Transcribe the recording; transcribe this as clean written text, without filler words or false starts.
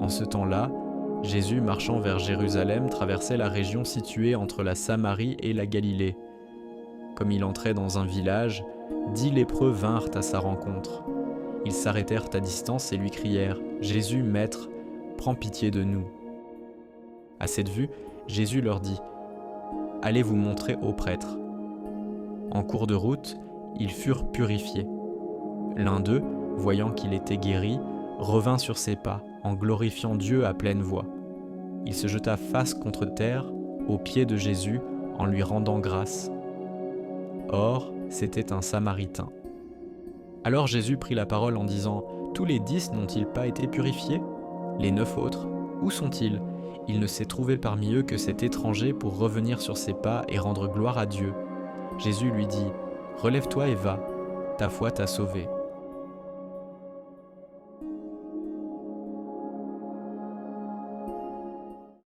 En ce temps-là, Jésus, marchant vers Jérusalem, traversait la région située entre la Samarie et la Galilée. Comme il entrait dans un village, 10 lépreux vinrent à sa rencontre. Ils s'arrêtèrent à distance et lui crièrent « Jésus, Maître, prends pitié de nous !» À cette vue, Jésus leur dit « Allez vous montrer aux prêtres. » En cours de route, ils furent purifiés. L'un d'eux, voyant qu'il était guéri, revint sur ses pas, en glorifiant Dieu à pleine voix. Il se jeta face contre terre, aux pieds de Jésus, en lui rendant grâce. Or, c'était un Samaritain. Alors Jésus prit la parole en disant « Tous les 10 n'ont-ils pas été purifiés? Les 9 autres, où sont-ils? Il ne s'est trouvé parmi eux que cet étranger pour revenir sur ses pas et rendre gloire à Dieu. » Jésus lui dit « Relève-toi et va, ta foi t'a sauvé. »